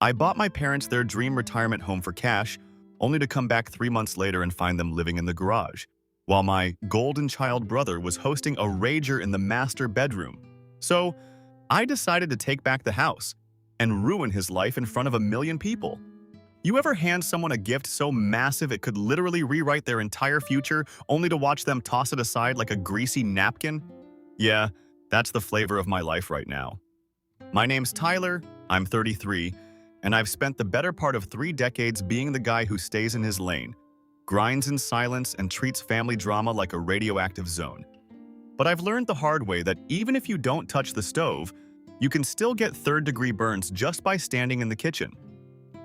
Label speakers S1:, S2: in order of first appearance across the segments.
S1: I bought my parents their dream retirement home for cash, only to come back 3 months later and find them living in the garage, while my golden child brother was hosting a rager in the master bedroom. So, I decided to take back the house and ruin his life in front of a million people. You ever hand someone a gift so massive it could literally rewrite their entire future, only to watch them toss it aside like a greasy napkin? Yeah, that's the flavor of my life right now. My name's Tyler, I'm 33, and I've spent the better part of 3 decades being the guy who stays in his lane, grinds in silence, and treats family drama like a radioactive zone. But I've learned the hard way that even if you don't touch the stove, you can still get third-degree burns just by standing in the kitchen.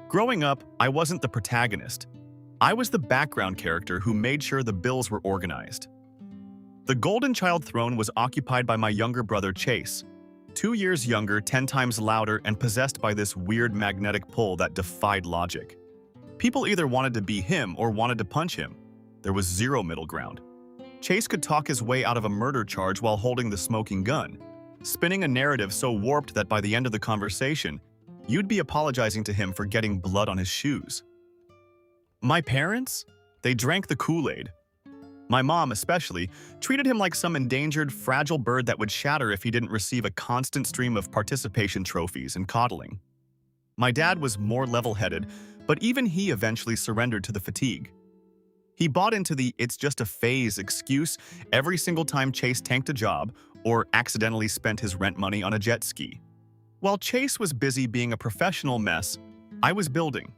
S1: Growing up, I wasn't the protagonist. I was the background character who made sure the bills were organized. The golden child throne was occupied by my younger brother Chase, 2 years younger, 10 times louder, and possessed by this weird magnetic pull that defied logic. People either wanted to be him or wanted to punch him. There was zero middle ground. Chase could talk his way out of a murder charge while holding the smoking gun, spinning a narrative so warped that by the end of the conversation, you'd be apologizing to him for getting blood on his shoes. My parents? They drank the Kool-Aid. My mom, especially, treated him like some endangered, fragile bird that would shatter if he didn't receive a constant stream of participation trophies and coddling. My dad was more level-headed, but even he eventually surrendered to the fatigue. He bought into the "it's just a phase" excuse every single time Chase tanked a job or accidentally spent his rent money on a jet ski. While Chase was busy being a professional mess, I was building.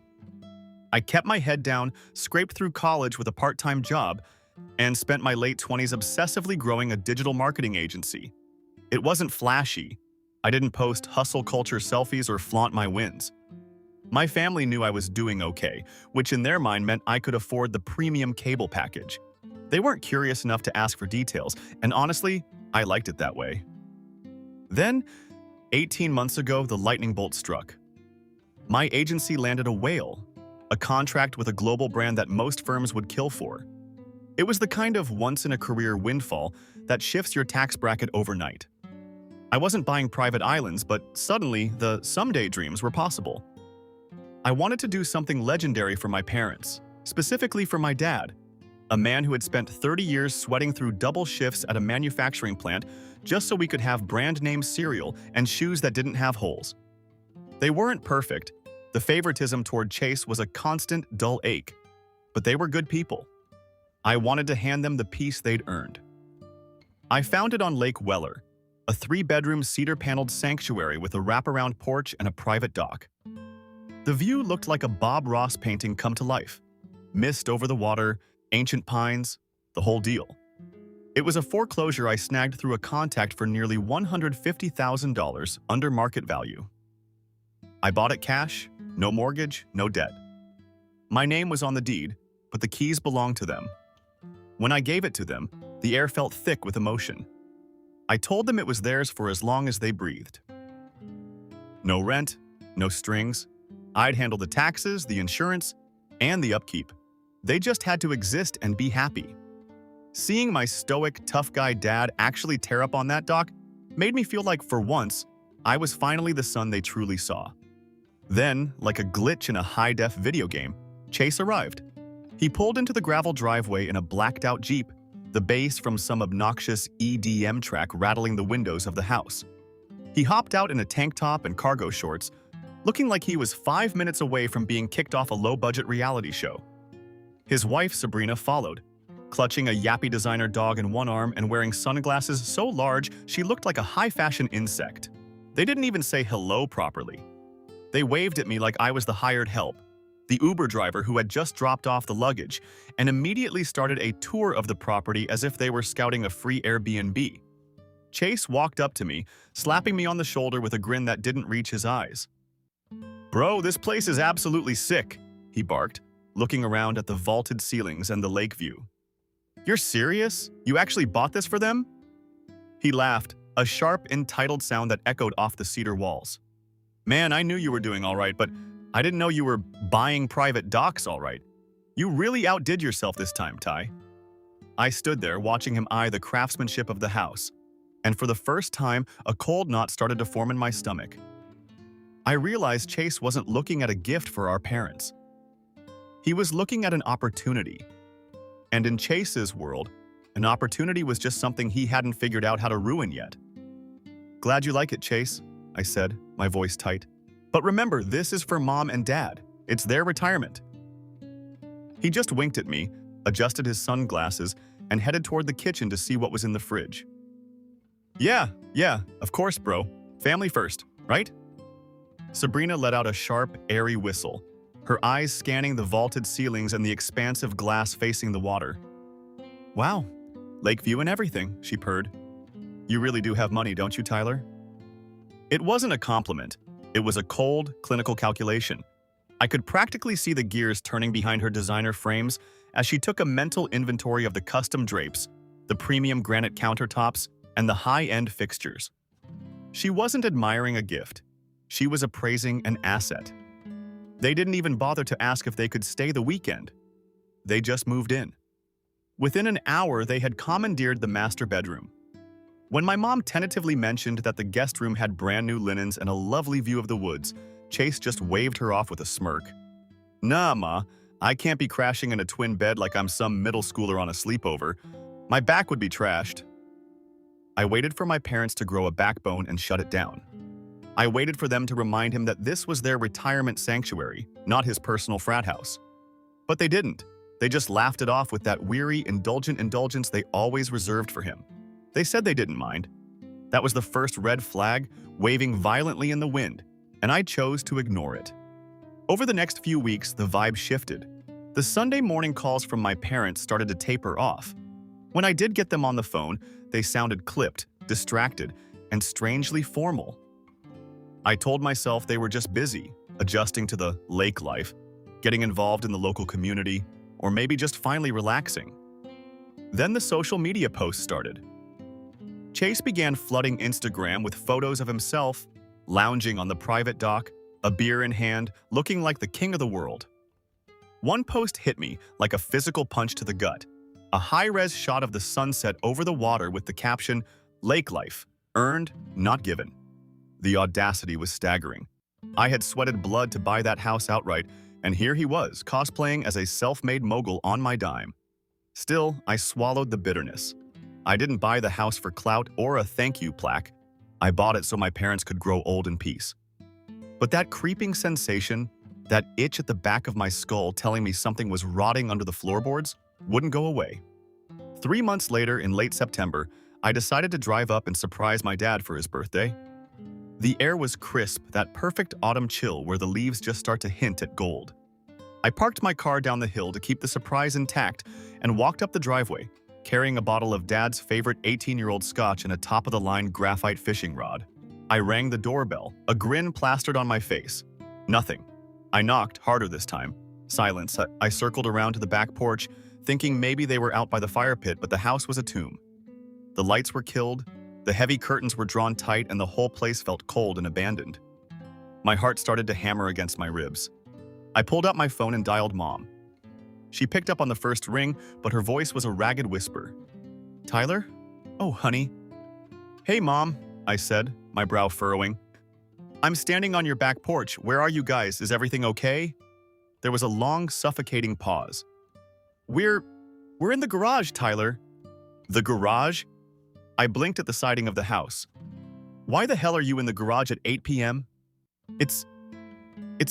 S1: I kept my head down, scraped through college with a part-time job, and spent my late 20s obsessively growing a digital marketing agency. It wasn't flashy. I didn't post hustle culture selfies or flaunt my wins. My family knew I was doing okay, which in their mind meant I could afford the premium cable package. They weren't curious enough to ask for details, and honestly, I liked it that way. Then, 18 months ago, the lightning bolt struck. My agency landed a whale, a contract with a global brand that most firms would kill for. It was the kind of once-in-a-career windfall that shifts your tax bracket overnight. I wasn't buying private islands, but suddenly the someday dreams were possible. I wanted to do something legendary for my parents, specifically for my dad, a man who had spent 30 years sweating through double shifts at a manufacturing plant just so we could have brand-name cereal and shoes that didn't have holes. They weren't perfect. The favoritism toward Chase was a constant, dull ache. But they were good people. I wanted to hand them the peace they'd earned. I found it on Lake Weller, a 3-bedroom cedar-paneled sanctuary with a wraparound porch and a private dock. The view looked like a Bob Ross painting come to life. Mist over the water, ancient pines, the whole deal. It was a foreclosure I snagged through a contact for nearly $150,000 under market value. I bought it cash, no mortgage, no debt. My name was on the deed, but the keys belonged to them. When I gave it to them, the air felt thick with emotion. I told them it was theirs for as long as they breathed. No rent, no strings. I'd handle the taxes, the insurance, and the upkeep. They just had to exist and be happy. Seeing my stoic, tough guy dad actually tear up on that dock made me feel like, for once, I was finally the son they truly saw. Then, like a glitch in a high-def video game, Chase arrived. He pulled into the gravel driveway in a blacked-out Jeep, the bass from some obnoxious EDM track rattling the windows of the house. He hopped out in a tank top and cargo shorts, looking like he was 5 minutes away from being kicked off a low-budget reality show. His wife, Sabrina, followed, clutching a yappy designer dog in one arm and wearing sunglasses so large she looked like a high-fashion insect. They didn't even say hello properly. They waved at me like I was the hired help, the Uber driver who had just dropped off the luggage, and immediately started a tour of the property as if they were scouting a free Airbnb. Chase walked up to me, slapping me on the shoulder with a grin that didn't reach his eyes. "Bro, this place is absolutely sick," he barked, looking around at the vaulted ceilings and the lake view. "You're serious? You actually bought this for them?" He laughed, a sharp, entitled sound that echoed off the cedar walls. "Man, I knew you were doing all right, but I didn't know you were buying private docks all right. You really outdid yourself this time, Ty." I stood there watching him eye the craftsmanship of the house, and for the first time, a cold knot started to form in my stomach. I realized Chase wasn't looking at a gift for our parents. He was looking at an opportunity. And in Chase's world, an opportunity was just something he hadn't figured out how to ruin yet. "Glad you like it, Chase," I said, my voice tight. "But remember, this is for Mom and Dad. It's their retirement." He just winked at me, adjusted his sunglasses, and headed toward the kitchen to see what was in the fridge. Yeah, of course, bro. Family first, right?" Sabrina let out a sharp, airy whistle, her eyes scanning the vaulted ceilings and the expansive glass facing the water. "Wow, lake view and everything," she purred. "You really do have money, don't you, Tyler?" It wasn't a compliment. It was a cold, clinical calculation. I could practically see the gears turning behind her designer frames as she took a mental inventory of the custom drapes, the premium granite countertops, and the high-end fixtures. She wasn't admiring a gift. She was appraising an asset. They didn't even bother to ask if they could stay the weekend. They just moved in. Within an hour, they had commandeered the master bedroom. When my mom tentatively mentioned that the guest room had brand new linens and a lovely view of the woods, Chase just waved her off with a smirk. "Nah, Ma, I can't be crashing in a twin bed like I'm some middle schooler on a sleepover. My back would be trashed." I waited for my parents to grow a backbone and shut it down. I waited for them to remind him that this was their retirement sanctuary, not his personal frat house. But they didn't. They just laughed it off with that weary, indulgent indulgence they always reserved for him. They said they didn't mind. That was the first red flag, waving violently in the wind, and I chose to ignore it. Over the next few weeks, the vibe shifted. The Sunday morning calls from my parents started to taper off. When I did get them on the phone, they sounded clipped, distracted, and strangely formal. I told myself they were just busy, adjusting to the lake life, getting involved in the local community, or maybe just finally relaxing. Then the social media posts started. Chase began flooding Instagram with photos of himself, lounging on the private dock, a beer in hand, looking like the king of the world. One post hit me like a physical punch to the gut. A high-res shot of the sunset over the water with the caption, "Lake life, earned, not given." The audacity was staggering. I had sweated blood to buy that house outright, and here he was, cosplaying as a self-made mogul on my dime. Still, I swallowed the bitterness. I didn't buy the house for clout or a thank you plaque. I bought it so my parents could grow old in peace. But that creeping sensation, that itch at the back of my skull telling me something was rotting under the floorboards, wouldn't go away. 3 months later, in late September, I decided to drive up and surprise my dad for his birthday. The air was crisp, that perfect autumn chill where the leaves just start to hint at gold. I parked my car down the hill to keep the surprise intact and walked up the driveway, carrying a bottle of Dad's favorite 18-year-old scotch and a top-of-the-line graphite fishing rod. I rang the doorbell, a grin plastered on my face. Nothing. I knocked harder this time. Silence. I circled around to the back porch, thinking maybe they were out by the fire pit, but the house was a tomb. The lights were killed, the heavy curtains were drawn tight, and the whole place felt cold and abandoned. My heart started to hammer against my ribs. I pulled out my phone and dialed Mom. She picked up on the first ring, but her voice was a ragged whisper. "Tyler? Oh, honey." "Hey, Mom," I said, my brow furrowing. "I'm standing on your back porch. Where are you guys? Is everything okay?" There was a long, suffocating pause. We're in the garage, Tyler." "The garage?" I blinked at the siding of the house. "Why the hell are you in the garage at 8 p.m.? It's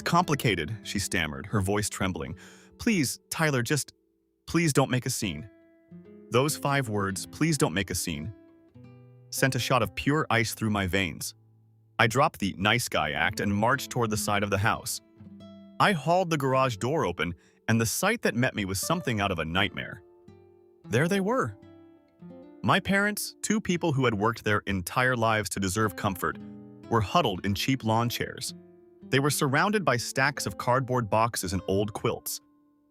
S1: complicated," she stammered, her voice trembling. "Please, Tyler, please don't make a scene." Those 5 words, "please don't make a scene," sent a shot of pure ice through my veins. I dropped the nice guy act and marched toward the side of the house. I hauled the garage door open, and the sight that met me was something out of a nightmare. There they were. My parents, 2 people who had worked their entire lives to deserve comfort, were huddled in cheap lawn chairs. They were surrounded by stacks of cardboard boxes and old quilts.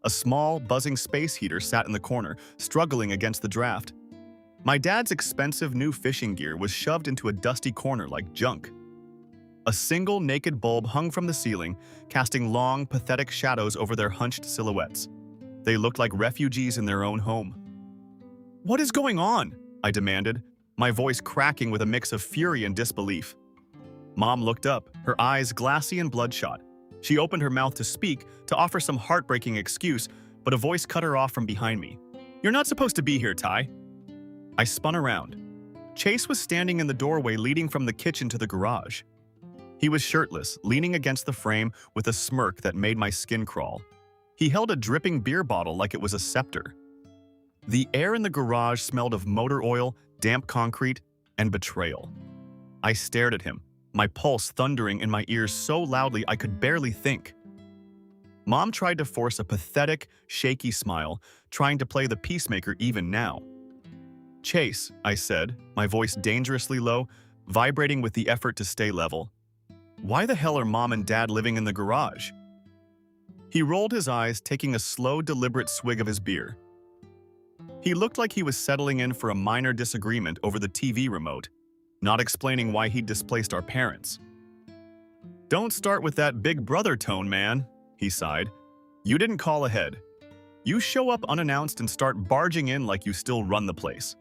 S1: A small, buzzing space heater sat in the corner, struggling against the draft. My dad's expensive new fishing gear was shoved into a dusty corner like junk. A single naked bulb hung from the ceiling, casting long, pathetic shadows over their hunched silhouettes. They looked like refugees in their own home. "What is going on?" I demanded, my voice cracking with a mix of fury and disbelief. Mom looked up, her eyes glassy and bloodshot. She opened her mouth to speak, to offer some heartbreaking excuse, but a voice cut her off from behind me. "You're not supposed to be here, Ty." I spun around. Chase was standing in the doorway leading from the kitchen to the garage. He was shirtless, leaning against the frame with a smirk that made my skin crawl. He held a dripping beer bottle like it was a scepter. The air in the garage smelled of motor oil, damp concrete, and betrayal. I stared at him, my pulse thundering in my ears so loudly I could barely think. Mom tried to force a pathetic, shaky smile, trying to play the peacemaker even now. "Chase," I said, my voice dangerously low, vibrating with the effort to stay level. "Why the hell are Mom and Dad living in the garage?" He rolled his eyes, taking a slow, deliberate swig of his beer. He looked like he was settling in for a minor disagreement over the TV remote, not explaining why he'd displaced our parents. "Don't start with that big brother tone, man," he sighed. "You didn't call ahead. You show up unannounced and start barging in like you still run the place."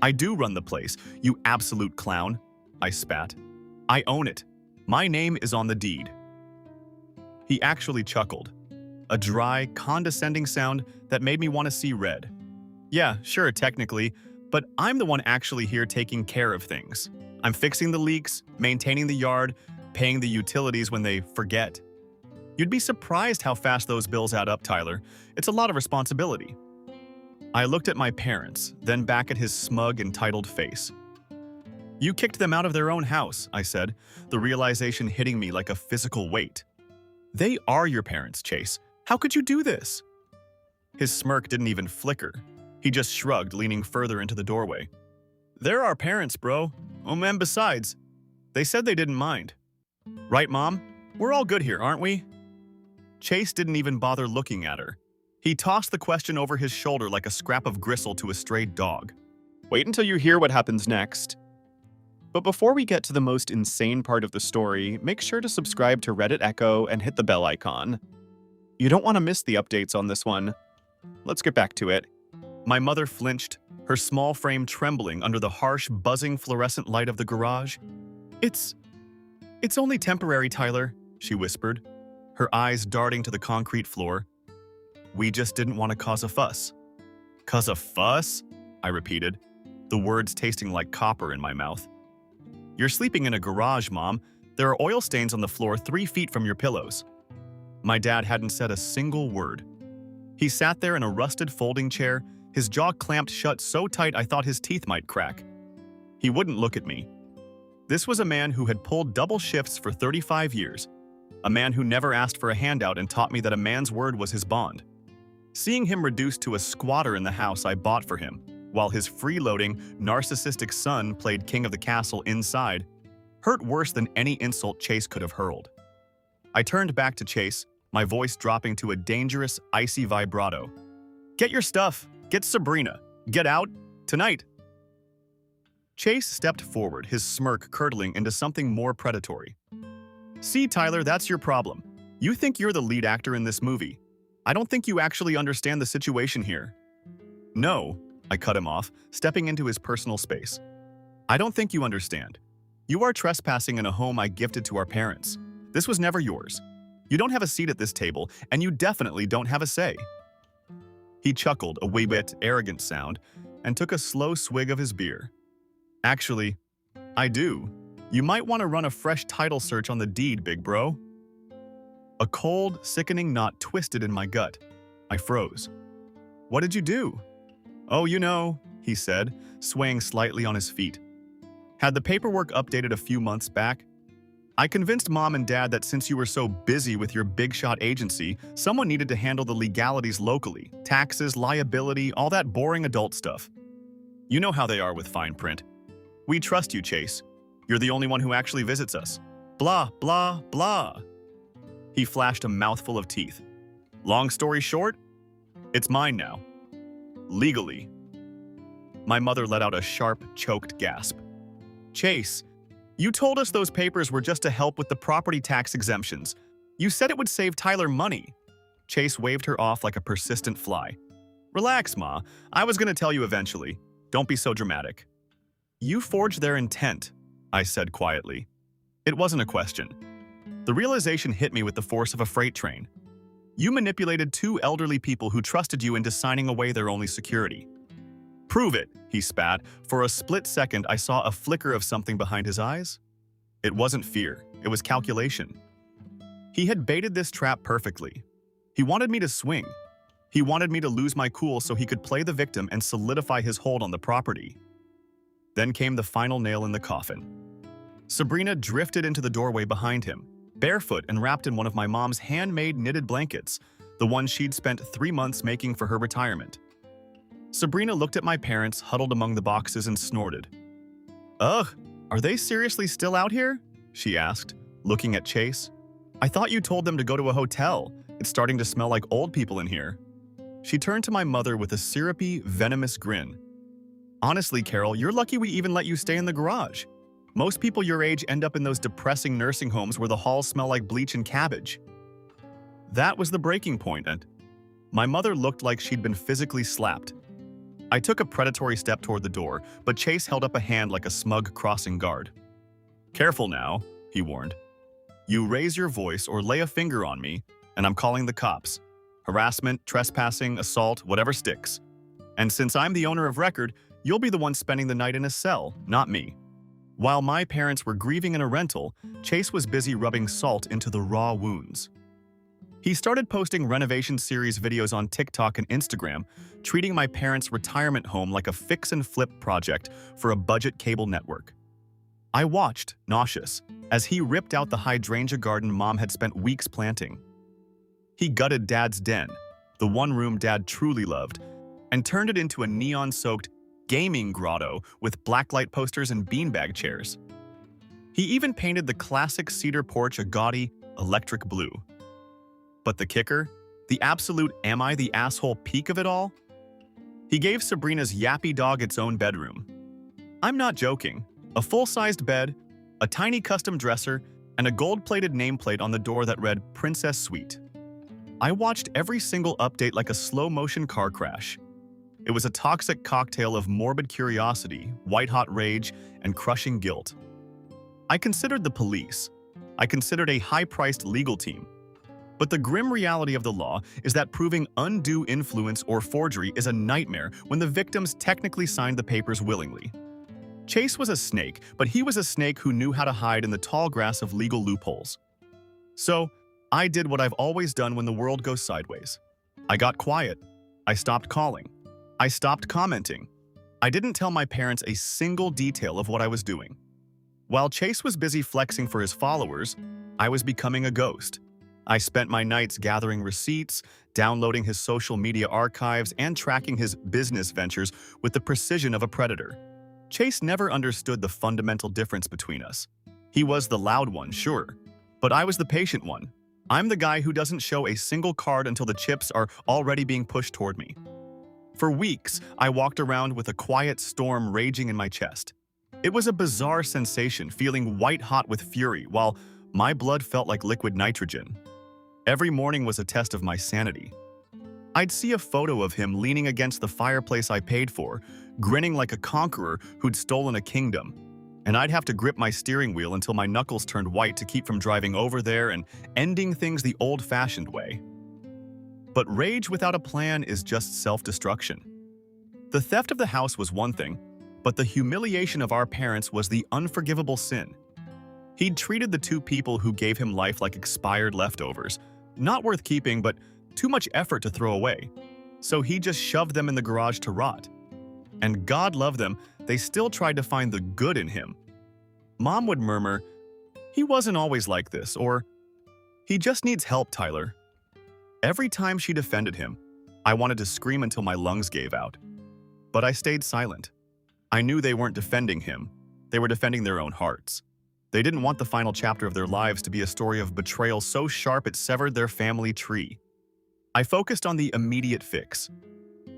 S1: "I do run the place, you absolute clown," I spat. "I own it. My name is on the deed." He actually chuckled, a dry, condescending sound that made me want to see red. "Yeah, sure, technically, but I'm the one actually here taking care of things. I'm fixing the leaks, maintaining the yard, paying the utilities when they forget. You'd be surprised how fast those bills add up, Tyler. It's a lot of responsibility." I looked at my parents, then back at his smug, entitled face. "You kicked them out of their own house," I said, the realization hitting me like a physical weight. "They are your parents, Chase. How could you do this?" His smirk didn't even flicker. He just shrugged, leaning further into the doorway. "They're our parents, bro. And besides, they said they didn't mind. Right, Mom? We're all good here, aren't we?" Chase didn't even bother looking at her. He tossed the question over his shoulder like a scrap of gristle to a strayed dog.
S2: Wait until you hear what happens next. But before we get to the most insane part of the story, make sure to subscribe to Reddit Echo and hit the bell icon. You don't want to miss the updates on this one. Let's get back to it.
S1: My mother flinched, her small frame trembling under the harsh, buzzing fluorescent light of the garage. It's only temporary, Tyler," she whispered, her eyes darting to the concrete floor. "We just didn't want to cause a fuss." "Cause a fuss?" I repeated, the words tasting like copper in my mouth. "You're sleeping in a garage, Mom. There are oil stains on the floor 3 feet from your pillows." My dad hadn't said a single word. He sat there in a rusted folding chair, his jaw clamped shut so tight I thought his teeth might crack. He wouldn't look at me. This was a man who had pulled double shifts for 35 years, a man who never asked for a handout and taught me that a man's word was his bond. Seeing him reduced to a squatter in the house I bought for him, while his freeloading, narcissistic son played king of the castle inside, hurt worse than any insult Chase could have hurled. I turned back to Chase, my voice dropping to a dangerous, icy vibrato. "Get your stuff. Get Sabrina. Get out. Tonight." Chase stepped forward, his smirk curdling into something more predatory. "See, Tyler, that's your problem. You think you're the lead actor in this movie. I don't think you actually understand the situation here." "No," I cut him off, stepping into his personal space. "I don't think you understand. You are trespassing in a home I gifted to our parents. This was never yours. You don't have a seat at this table, and you definitely don't have a say." He chuckled, a wee bit arrogant sound, and took a slow swig of his beer. "Actually, I do. You might want to run a fresh title search on the deed, big bro." A cold, sickening knot twisted in my gut. I froze. "What did you do?" "Oh, you know," he said, swaying slightly on his feet. "Had the paperwork updated a few months back. I convinced Mom and Dad that since you were so busy with your big shot agency, someone needed to handle the legalities locally, taxes, liability, all that boring adult stuff. You know how they are with fine print. We trust you, Chase. You're the only one who actually visits us. Blah, blah, blah." He flashed a mouthful of teeth. "Long story short, it's mine now. Legally." My mother let out a sharp, choked gasp. "Chase, you told us those papers were just to help with the property tax exemptions. You said it would save Tyler money." Chase waved her off like a persistent fly. "Relax, Ma. I was going to tell you eventually. Don't be so dramatic." "You forged their intent," I said quietly. It wasn't a question. The realization hit me with the force of a freight train. You manipulated two elderly people who trusted you into signing away their only security. Prove it, he spat. For a split second, I saw a flicker of something behind his eyes. It wasn't fear, it was calculation. He had baited this trap perfectly. He wanted me to swing. He wanted me to lose my cool so he could play the victim and solidify his hold on the property. Then came the final nail in the coffin. Sabrina drifted into the doorway behind him, barefoot and wrapped in one of my mom's handmade knitted blankets, the one she'd spent 3 months making for her retirement. Sabrina looked at my parents huddled among the boxes and snorted. "Ugh, are they seriously still out here?" she asked, looking at Chase. "I thought you told them to go to a hotel. It's starting to smell like old people in here." She turned to my mother with a syrupy, venomous grin. "Honestly, Carol, you're lucky we even let you stay in the garage. Most people your age end up in those depressing nursing homes where the halls smell like bleach and cabbage." That was the breaking point, and my mother looked like she'd been physically slapped. I took a predatory step toward the door, but Chase held up a hand like a smug crossing guard. "Careful now," he warned. "You raise your voice or lay a finger on me, and I'm calling the cops. Harassment, trespassing, assault, whatever sticks. And since I'm the owner of record, you'll be the one spending the night in a cell, not me." While my parents were grieving in a rental, Chase was busy rubbing salt into the raw wounds. He started posting renovation series videos on TikTok and Instagram, treating my parents' retirement home like a fix-and-flip project for a budget cable network. I watched, nauseous, as he ripped out the hydrangea garden Mom had spent weeks planting. He gutted Dad's den, the one room Dad truly loved, and turned it into a neon-soaked gaming grotto with blacklight posters and beanbag chairs. He even painted the classic cedar porch a gaudy, electric blue. But the kicker? The absolute am I the asshole peak of it all? He gave Sabrina's yappy dog its own bedroom. I'm not joking. A full-sized bed, a tiny custom dresser, and a gold-plated nameplate on the door that read Princess Suite. I watched every single update like a slow-motion car crash. It was a toxic cocktail of morbid curiosity, white-hot rage, and crushing guilt. I considered the police. I considered a high-priced legal team. But the grim reality of the law is that proving undue influence or forgery is a nightmare when the victims technically signed the papers willingly. Chase was a snake, but he was a snake who knew how to hide in the tall grass of legal loopholes. So, I did what I've always done when the world goes sideways. I got quiet. I stopped calling. I stopped commenting. I didn't tell my parents a single detail of what I was doing. While Chase was busy flexing for his followers, I was becoming a ghost. I spent my nights gathering receipts, downloading his social media archives, and tracking his business ventures with the precision of a predator. Chase never understood the fundamental difference between us. He was the loud one, sure, but I was the patient one. I'm the guy who doesn't show a single card until the chips are already being pushed toward me. For weeks, I walked around with a quiet storm raging in my chest. It was a bizarre sensation, feeling white-hot with fury, while my blood felt like liquid nitrogen. Every morning was a test of my sanity. I'd see a photo of him leaning against the fireplace I paid for, grinning like a conqueror who'd stolen a kingdom, and I'd have to grip my steering wheel until my knuckles turned white to keep from driving over there and ending things the old-fashioned way. But rage without a plan is just self-destruction. The theft of the house was one thing, but the humiliation of our parents was the unforgivable sin. He'd treated the two people who gave him life like expired leftovers, not worth keeping, but too much effort to throw away. So he just shoved them in the garage to rot. And God love them, they still tried to find the good in him. Mom would murmur, "He wasn't always like this," or "He just needs help, Tyler." Every time she defended him, I wanted to scream until my lungs gave out. But I stayed silent. I knew they weren't defending him. They were defending their own hearts. They didn't want the final chapter of their lives to be a story of betrayal so sharp it severed their family tree. I focused on the immediate fix.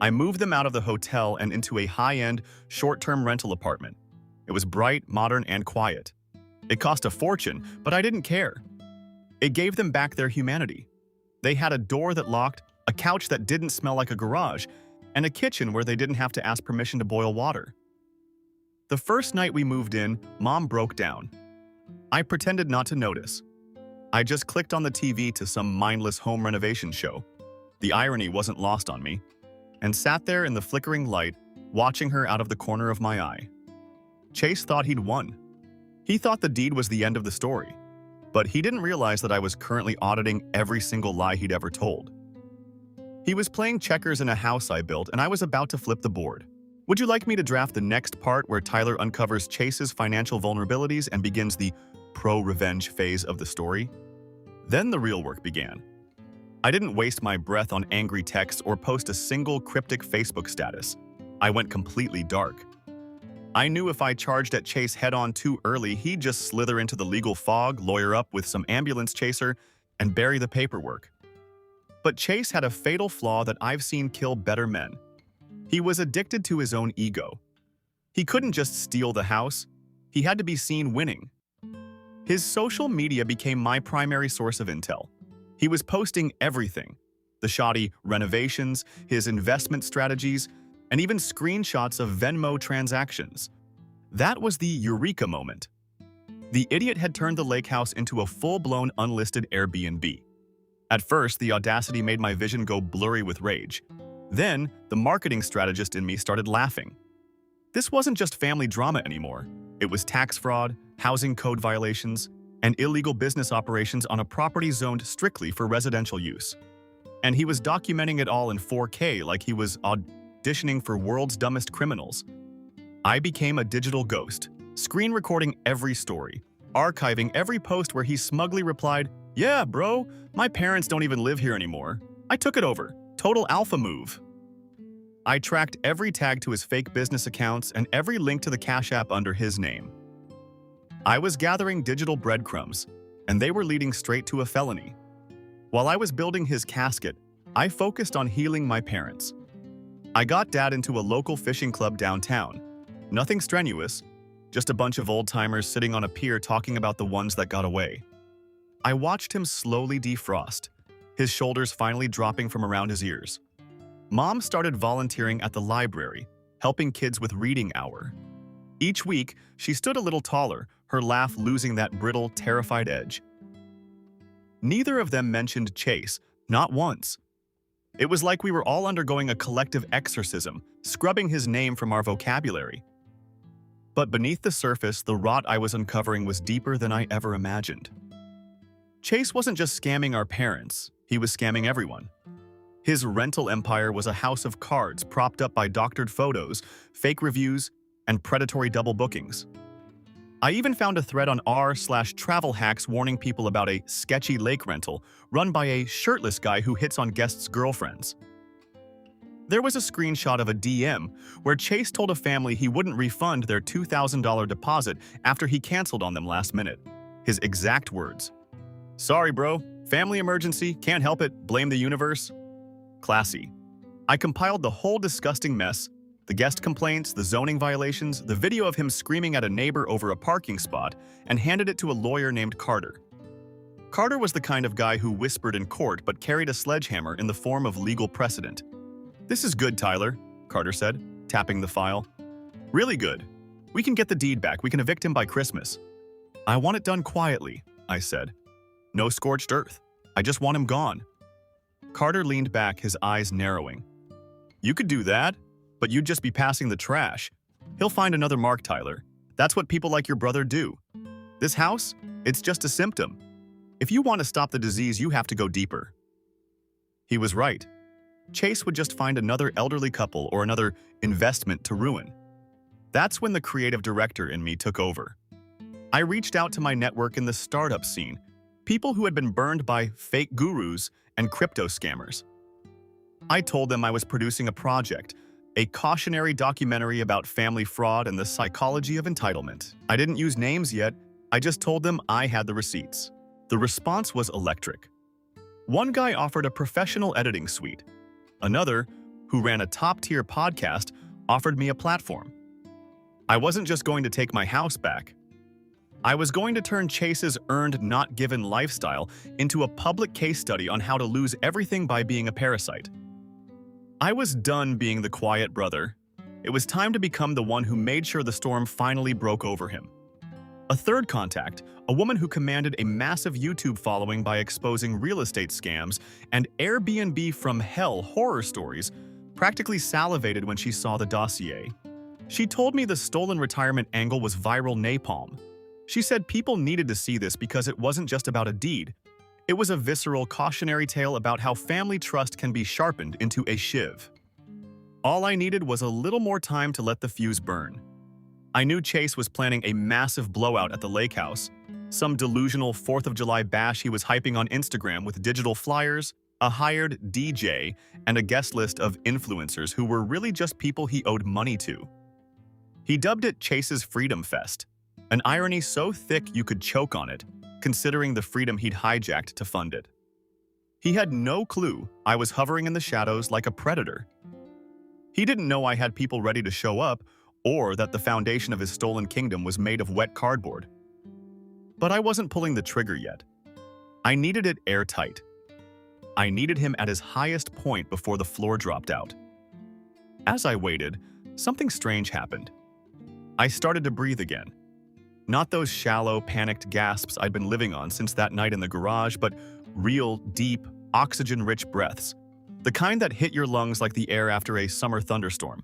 S1: I moved them out of the hotel and into a high-end, short-term rental apartment. It was bright, modern, and quiet. It cost a fortune, but I didn't care. It gave them back their humanity. They had a door that locked, a couch that didn't smell like a garage, and a kitchen where they didn't have to ask permission to boil water. The first night we moved in, Mom broke down. I pretended not to notice. I just clicked on the TV to some mindless home renovation show. The irony wasn't lost on me, and sat there in the flickering light, watching her out of the corner of my eye. Chase thought he'd won. He thought the deed was the end of the story, but he didn't realize that I was currently auditing every single lie he'd ever told. He was playing checkers in a house I built, and I was about to flip the board. Would you like me to draft the next part where Tyler uncovers Chase's financial vulnerabilities and begins the pro-revenge phase of the story? Then the real work began. I didn't waste my breath on angry texts or post a single cryptic Facebook status. I went completely dark. I knew if I charged at Chase head-on too early, he'd just slither into the legal fog, lawyer up with some ambulance chaser, and bury the paperwork. But Chase had a fatal flaw that I've seen kill better men. He was addicted to his own ego. He couldn't just steal the house. He had to be seen winning. His social media became my primary source of intel. He was posting everything: the shoddy renovations, his investment strategies, and even screenshots of Venmo transactions. That was the eureka moment. The idiot had turned the lake house into a full-blown unlisted Airbnb. At first, the audacity made my vision go blurry with rage. Then, the marketing strategist in me started laughing. This wasn't just family drama anymore. It was tax fraud, housing code violations, and illegal business operations on a property zoned strictly for residential use. And he was documenting it all in 4K like he was auditioning for World's Dumbest Criminals. I became a digital ghost, screen recording every story, archiving every post where he smugly replied, "Yeah, bro, my parents don't even live here anymore. I took it over. Total alpha move." I tracked every tag to his fake business accounts and every link to the Cash App under his name. I was gathering digital breadcrumbs, and they were leading straight to a felony. While I was building his casket, I focused on healing my parents. I got Dad into a local fishing club downtown. Nothing strenuous, just a bunch of old-timers sitting on a pier talking about the ones that got away. I watched him slowly defrost, his shoulders finally dropping from around his ears. Mom started volunteering at the library, helping kids with reading hour. Each week, she stood a little taller, her laugh losing that brittle, terrified edge. Neither of them mentioned Chase, not once. It was like we were all undergoing a collective exorcism, scrubbing his name from our vocabulary. But beneath the surface, the rot I was uncovering was deeper than I ever imagined. Chase wasn't just scamming our parents, he was scamming everyone. His rental empire was a house of cards propped up by doctored photos, fake reviews, and predatory double bookings. I even found a thread on r/travel hacks warning people about a sketchy lake rental run by a shirtless guy who hits on guests' girlfriends. There was a screenshot of a DM where Chase told a family he wouldn't refund their $2,000 deposit after he canceled on them last minute. His exact words: "Sorry, bro. Family emergency. Can't help it. Blame the universe." Classy. I compiled the whole disgusting mess: the guest complaints, the zoning violations, the video of him screaming at a neighbor over a parking spot, and handed it to a lawyer named Carter. Carter was the kind of guy who whispered in court but carried a sledgehammer in the form of legal precedent. "This is good, Tyler," Carter said, tapping the file. "Really good. We can get the deed back. We can evict him by Christmas." "I want it done quietly," I said. "No scorched earth. I just want him gone." Carter leaned back, his eyes narrowing. "You could do that, but you'd just be passing the trash. He'll find another mark, Tyler. That's what people like your brother do. This house, it's just a symptom. If you want to stop the disease, you have to go deeper." He was right. Chase would just find another elderly couple or another investment to ruin. That's when the creative director in me took over. I reached out to my network in the startup scene, people who had been burned by fake gurus and crypto scammers. I told them I was producing a project, a cautionary documentary about family fraud and the psychology of entitlement. I didn't use names yet, I just told them I had the receipts. The response was electric. One guy offered a professional editing suite. Another, who ran a top-tier podcast, offered me a platform. I wasn't just going to take my house back. I was going to turn Chase's earned not given lifestyle into a public case study on how to lose everything by being a parasite. I was done being the quiet brother. It was time to become the one who made sure the storm finally broke over him. A third contact, a woman who commanded a massive YouTube following by exposing real estate scams and Airbnb from hell horror stories, practically salivated when she saw the dossier. She told me the stolen retirement angle was viral napalm. She said people needed to see this because it wasn't just about a deed. It was a visceral cautionary tale about how family trust can be sharpened into a shiv. All I needed was a little more time to let the fuse burn. I knew Chase was planning a massive blowout at the lake house, some delusional 4th of July bash he was hyping on Instagram with digital flyers, a hired DJ, and a guest list of influencers who were really just people he owed money to. He dubbed it Chase's Freedom Fest, an irony so thick you could choke on it, considering the freedom he'd hijacked to fund it. He had no clue I was hovering in the shadows like a predator. He didn't know I had people ready to show up, or that the foundation of his stolen kingdom was made of wet cardboard. But I wasn't pulling the trigger yet. I needed it airtight. I needed him at his highest point before the floor dropped out. As I waited, something strange happened. I started to breathe again. Not those shallow, panicked gasps I'd been living on since that night in the garage, but real, deep, oxygen-rich breaths, the kind that hit your lungs like the air after a summer thunderstorm.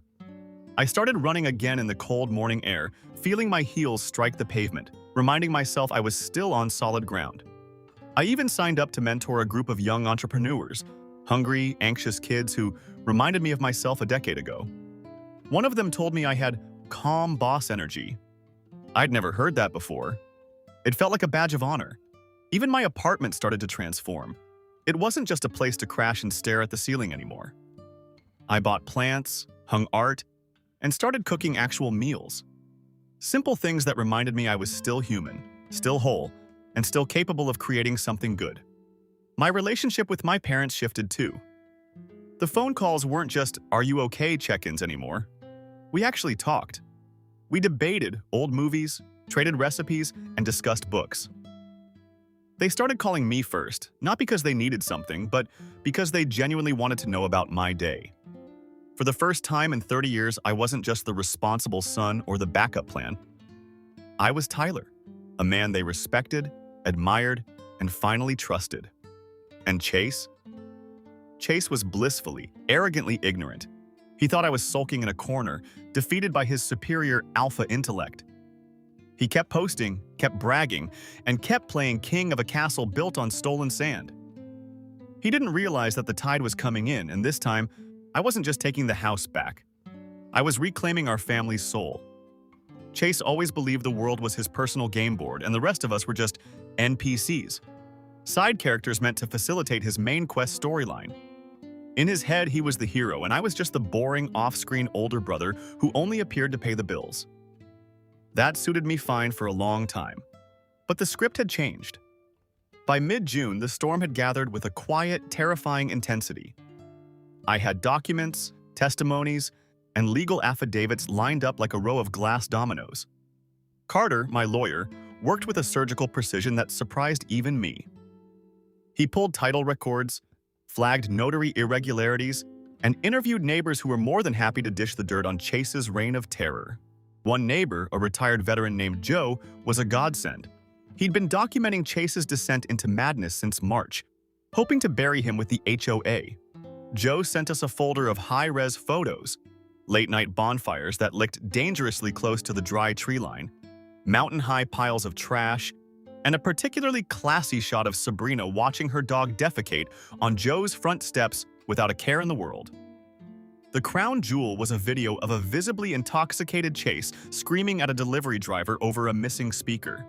S1: I started running again in the cold morning air, feeling my heels strike the pavement, reminding myself I was still on solid ground. I even signed up to mentor a group of young entrepreneurs, hungry, anxious kids who reminded me of myself a decade ago. One of them told me I had calm boss energy. I'd never heard that before. It felt like a badge of honor. Even my apartment started to transform. It wasn't just a place to crash and stare at the ceiling anymore. I bought plants, hung art, and started cooking actual meals. Simple things that reminded me I was still human, still whole, and still capable of creating something good. My relationship with my parents shifted too. The phone calls weren't just "Are you okay?" check-ins anymore. We actually talked. We debated old movies, traded recipes, and discussed books. They started calling me first, not because they needed something, but because they genuinely wanted to know about my day. For the first time in 30 years, I wasn't just the responsible son or the backup plan. I was Tyler, a man they respected, admired, and finally trusted. And Chase? Chase was blissfully, arrogantly ignorant. He thought I was sulking in a corner, defeated by his superior alpha intellect. He kept posting, kept bragging, and kept playing king of a castle built on stolen sand. He didn't realize that the tide was coming in, and this time, I wasn't just taking the house back. I was reclaiming our family's soul. Chase always believed the world was his personal game board, and the rest of us were just NPCs. Side characters meant to facilitate his main quest storyline. In his head, he was the hero, and I was just the boring, off-screen older brother who only appeared to pay the bills. That suited me fine for a long time. But the script had changed. By mid-June, the storm had gathered with a quiet, terrifying intensity. I had documents, testimonies, and legal affidavits lined up like a row of glass dominoes. Carter, my lawyer, worked with a surgical precision that surprised even me. He pulled title records, flagged notary irregularities, and interviewed neighbors who were more than happy to dish the dirt on Chase's reign of terror. One neighbor, a retired veteran named Joe, was a godsend. He'd been documenting Chase's descent into madness since March, hoping to bury him with the HOA. Joe sent us a folder of high-res photos, late-night bonfires that licked dangerously close to the dry tree line, mountain-high piles of trash, and a particularly classy shot of Sabrina watching her dog defecate on Joe's front steps without a care in the world. The crown jewel was a video of a visibly intoxicated Chase screaming at a delivery driver over a missing speaker.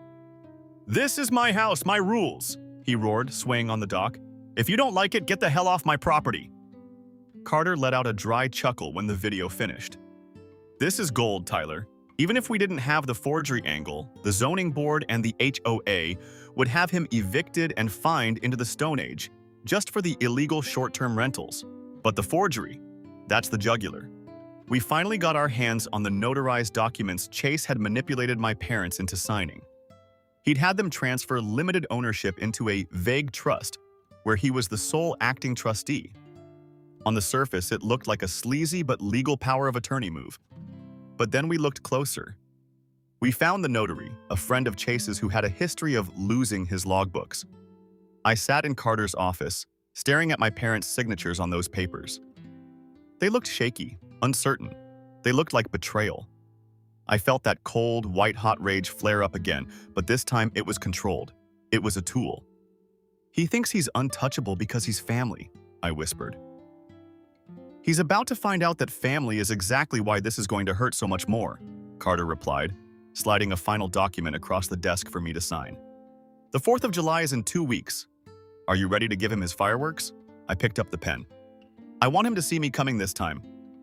S1: "This is my house, my rules," he roared, swaying on the dock. "If you don't like it, get the hell off my property." Carter let out a dry chuckle when the video finished. "This is gold, Tyler. Even if we didn't have the forgery angle, the zoning board and the HOA would have him evicted and fined into the Stone Age, just for the illegal short-term rentals. But the forgery, that's the jugular." We finally got our hands on the notarized documents Chase had manipulated my parents into signing. He'd had them transfer limited ownership into a vague trust, where he was the sole acting trustee. On the surface, it looked like a sleazy but legal power of attorney move. But then we looked closer. We found the notary, a friend of Chase's who had a history of losing his logbooks. I sat in Carter's office, staring at my parents' signatures on those papers. They looked shaky, uncertain. They looked like betrayal. I felt that cold, white-hot rage flare up again, but this time it was controlled. It was a tool. "He thinks he's untouchable because he's family," I whispered. "He's about to find out that family is exactly why this is going to hurt so much more," Carter replied, sliding a final document across the desk for me to sign. "The 4th of July is in 2 weeks. Are you ready to give him his fireworks?" I picked up the pen. "I want him to see me coming this time.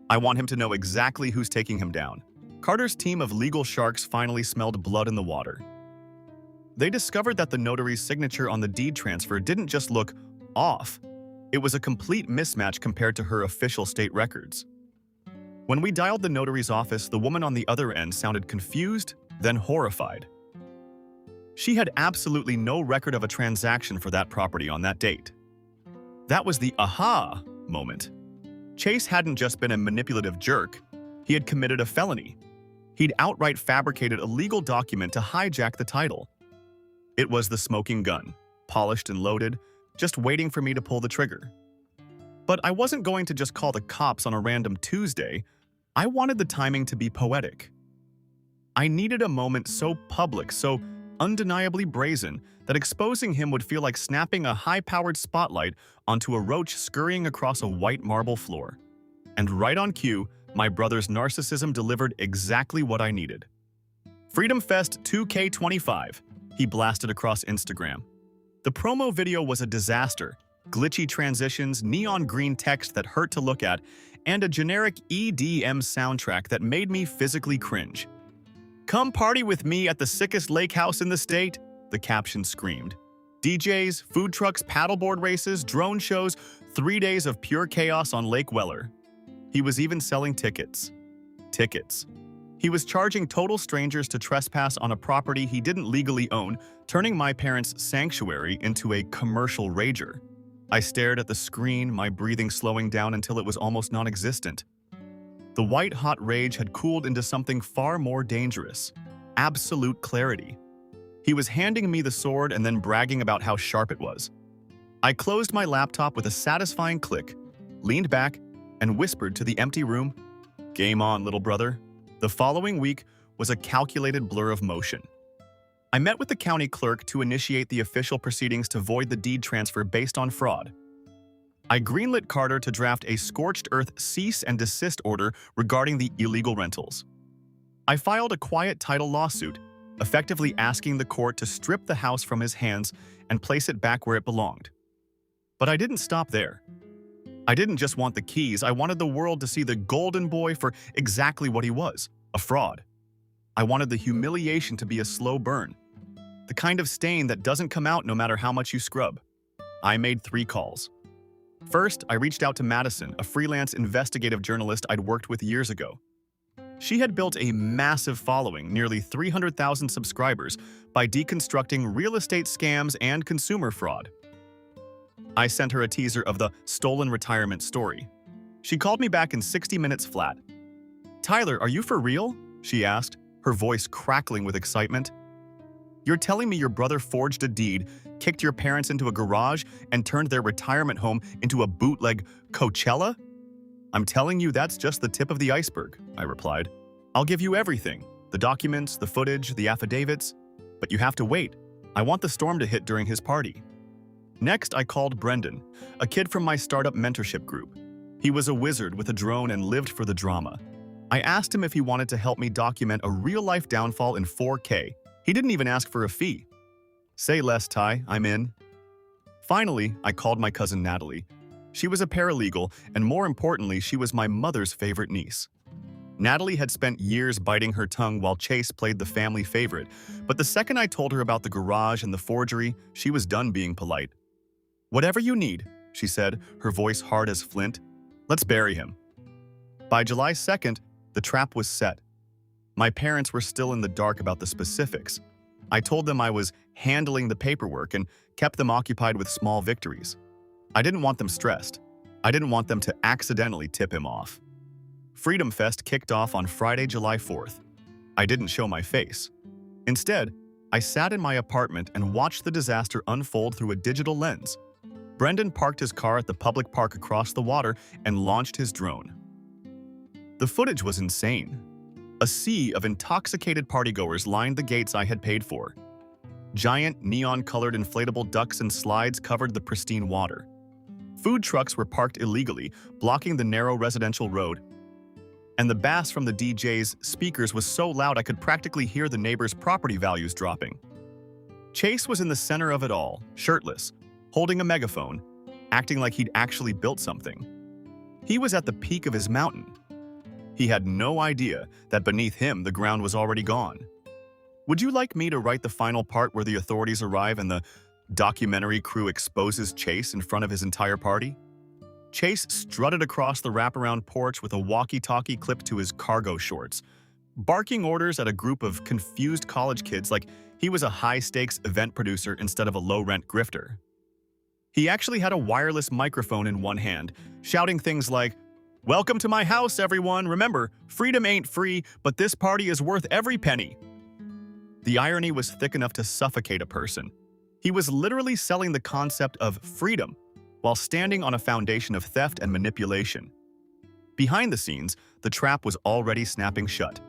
S1: I want him to know exactly who's taking him down." Carter's team of legal sharks finally smelled blood in the water. They discovered that the notary's signature on the deed transfer didn't just look off. It was a complete mismatch compared to her official state records. When we dialed the notary's office, the woman on the other end sounded confused, then horrified. She had absolutely no record of a transaction for that property on that date. That was the aha moment. Chase hadn't just been a manipulative jerk, he had committed a felony. He'd outright fabricated a legal document to hijack the title. It was the smoking gun, polished and loaded, just waiting for me to pull the trigger. But I wasn't going to just call the cops on a random Tuesday. I wanted the timing to be poetic. I needed a moment so public, so undeniably brazen, that exposing him would feel like snapping a high-powered spotlight onto a roach scurrying across a white marble floor. And right on cue, my brother's narcissism delivered exactly what I needed. "Freedom Fest 2K25, he blasted across Instagram. The promo video was a disaster. Glitchy transitions, neon green text that hurt to look at, and a generic EDM soundtrack that made me physically cringe. "Come party with me at the sickest lake house in the state," the caption screamed. DJs, food trucks, paddleboard races, drone shows, 3 days of pure chaos on Lake Weller. He was even selling tickets. Tickets. He was charging total strangers to trespass on a property he didn't legally own, turning my parents' sanctuary into a commercial rager. I stared at the screen, my breathing slowing down until it was almost non-existent. The white-hot rage had cooled into something far more dangerous. Absolute clarity. He was handing me the sword and then bragging about how sharp it was. I closed my laptop with a satisfying click, leaned back, and whispered to the empty room, "Game on, little brother." The following week was a calculated blur of motion. I met with the county clerk to initiate the official proceedings to void the deed transfer based on fraud. I greenlit Carter to draft a scorched earth cease and desist order regarding the illegal rentals. I filed a quiet title lawsuit, effectively asking the court to strip the house from his hands and place it back where it belonged. But I didn't stop there. I didn't just want the keys, I wanted the world to see the golden boy for exactly what he was, a fraud. I wanted the humiliation to be a slow burn, the kind of stain that doesn't come out no matter how much you scrub. I made 3 calls. First, I reached out to Madison, a freelance investigative journalist I'd worked with years ago. She had built a massive following, nearly 300,000 subscribers, by deconstructing real estate scams and consumer fraud. I sent her a teaser of the stolen retirement story. She called me back in 60 minutes flat. "Tyler, are you for real?" she asked, her voice crackling with excitement. "You're telling me your brother forged a deed, kicked your parents into a garage, and turned their retirement home into a bootleg Coachella?" "I'm telling you that's just the tip of the iceberg," I replied. "I'll give you everything, the documents, the footage, the affidavits. But you have to wait. I want the storm to hit during his party." Next, I called Brendan, a kid from my startup mentorship group. He was a wizard with a drone and lived for the drama. I asked him if he wanted to help me document a real-life downfall in 4K. He didn't even ask for a fee. "Say less, Ty, I'm in." Finally, I called my cousin Natalie. She was a paralegal, and more importantly, she was my mother's favorite niece. Natalie had spent years biting her tongue while Chase played the family favorite, but the second I told her about the garage and the forgery, she was done being polite. "Whatever you need," she said, her voice hard as flint. "Let's bury him." By July 2nd, the trap was set. My parents were still in the dark about the specifics. I told them I was handling the paperwork and kept them occupied with small victories. I didn't want them stressed. I didn't want them to accidentally tip him off. Freedom Fest kicked off on Friday, July 4th. I didn't show my face. Instead, I sat in my apartment and watched the disaster unfold through a digital lens. Brendan parked his car at the public park across the water and launched his drone. The footage was insane. A sea of intoxicated partygoers lined the gates I had paid for. Giant, neon-colored inflatable ducks and slides covered the pristine water. Food trucks were parked illegally, blocking the narrow residential road. And the bass from the DJ's speakers was so loud I could practically hear the neighbors' property values dropping. Chase was in the center of it all, shirtless, holding a megaphone, acting like he'd actually built something. He was at the peak of his mountain. He had no idea that beneath him the ground was already gone. Would you like me to write the final part where the authorities arrive and the documentary crew exposes Chase in front of his entire party? Chase strutted across the wraparound porch with a walkie-talkie clipped to his cargo shorts, barking orders at a group of confused college kids like he was a high-stakes event producer instead of a low-rent grifter. He actually had a wireless microphone in one hand, shouting things like, "Welcome to my house, everyone. Remember, freedom ain't free, but this party is worth every penny." The irony was thick enough to suffocate a person. He was literally selling the concept of freedom while standing on a foundation of theft and manipulation. Behind the scenes, the trap was already snapping shut.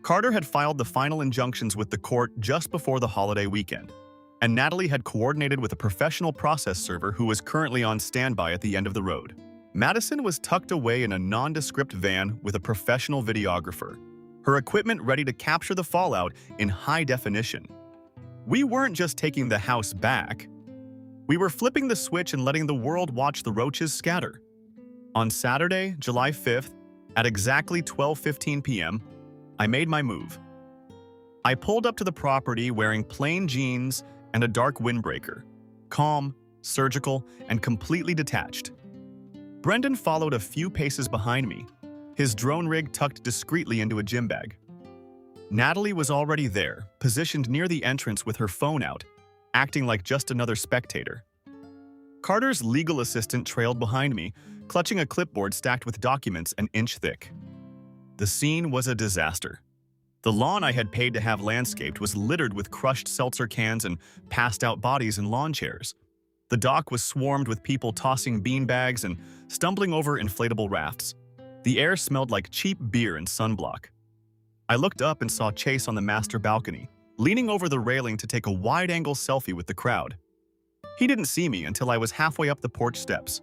S1: Carter had filed the final injunctions with the court just before the holiday weekend, and Natalie had coordinated with a professional process server who was currently on standby at the end of the road. Madison was tucked away in a nondescript van with a professional videographer, her equipment ready to capture the fallout in high definition. We weren't just taking the house back. We were flipping the switch and letting the world watch the roaches scatter. On Saturday, July 5th, at exactly 12:15 p.m., I made my move. I pulled up to the property wearing plain jeans and a dark windbreaker, calm, surgical, and completely detached. Brendan followed a few paces behind me, his drone rig tucked discreetly into a gym bag. Natalie was already there, positioned near the entrance with her phone out, acting like just another spectator. Carter's legal assistant trailed behind me, clutching a clipboard stacked with documents an inch thick. The scene was a disaster. The lawn I had paid to have landscaped was littered with crushed seltzer cans and passed-out bodies in lawn chairs. The dock was swarmed with people tossing beanbags and stumbling over inflatable rafts. The air smelled like cheap beer and sunblock. I looked up and saw Chase on the master balcony, leaning over the railing to take a wide-angle selfie with the crowd. He didn't see me until I was halfway up the porch steps.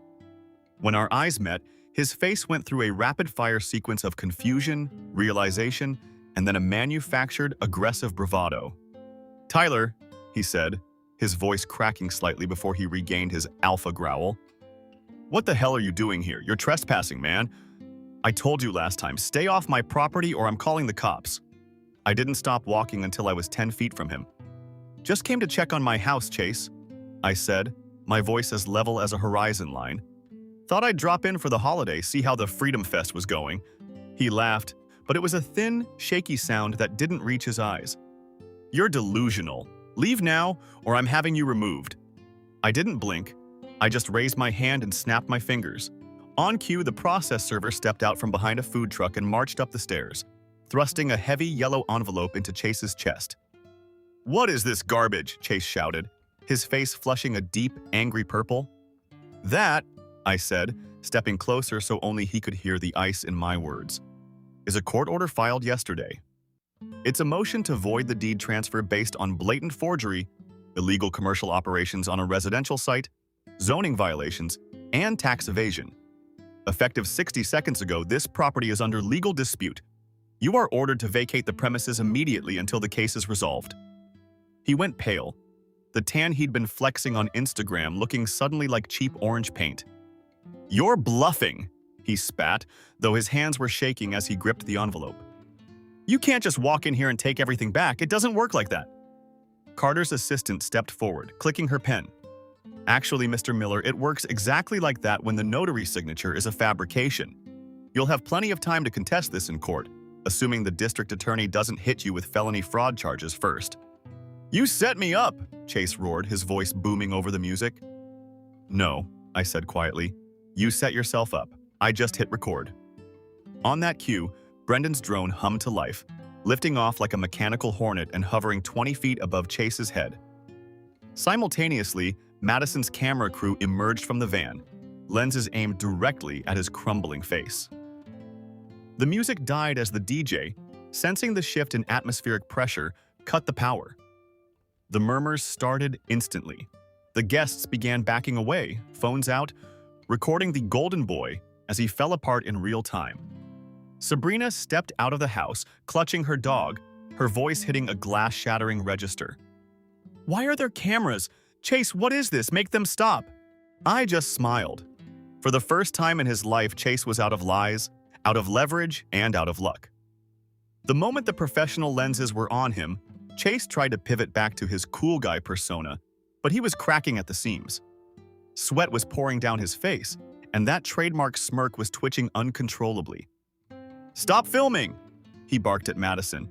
S1: When our eyes met, his face went through a rapid-fire sequence of confusion, realization, and then a manufactured, aggressive bravado. "Tyler," he said, his voice cracking slightly before he regained his alpha growl. "What the hell are you doing here? You're trespassing, man. I told you last time, stay off my property or I'm calling the cops." I didn't stop walking until I was 10 feet from him. "Just came to check on my house, Chase," I said, my voice as level as a horizon line. "Thought I'd drop in for the holiday, see how the Freedom Fest was going." He laughed, but it was a thin, shaky sound that didn't reach his eyes. "You're delusional. Leave now, or I'm having you removed." I didn't blink. I just raised my hand and snapped my fingers. On cue, the process server stepped out from behind a food truck and marched up the stairs, thrusting a heavy yellow envelope into Chase's chest. "What is this garbage?" Chase shouted, his face flushing a deep, angry purple. "That," I said, stepping closer so only he could hear the ice in my words, "is a court order filed yesterday. It's a motion to void the deed transfer based on blatant forgery, illegal commercial operations on a residential site, zoning violations, and tax evasion. Effective 60 seconds ago, this property is under legal dispute. You are ordered to vacate the premises immediately until the case is resolved." He went pale, the tan he'd been flexing on Instagram looking suddenly like cheap orange paint. "You're bluffing," he spat, though his hands were shaking as he gripped the envelope. "You can't just walk in here and take everything back. It doesn't work like that." Carter's assistant stepped forward, clicking her pen. "Actually, Mr. Miller, it works exactly like that when the notary signature is a fabrication. You'll have plenty of time to contest this in court, assuming the district attorney doesn't hit you with felony fraud charges first." "You set me up," Chase roared, his voice booming over the music. "No," I said quietly. "You set yourself up. I just hit record." On that cue, Brendan's drone hummed to life, lifting off like a mechanical hornet and hovering 20 feet above Chase's head. Simultaneously, Madison's camera crew emerged from the van, lenses aimed directly at his crumbling face. The music died as the DJ, sensing the shift in atmospheric pressure, cut the power. The murmurs started instantly. The guests began backing away, phones out, recording the Golden Boy as he fell apart in real time. Sabrina stepped out of the house, clutching her dog, her voice hitting a glass-shattering register. "Why are there cameras? Chase, what is this? Make them stop!" I just smiled. For the first time in his life, Chase was out of lies, out of leverage, and out of luck. The moment the professional lenses were on him, Chase tried to pivot back to his cool guy persona, but he was cracking at the seams. Sweat was pouring down his face, and that trademark smirk was twitching uncontrollably. "Stop filming!" he barked at Madison.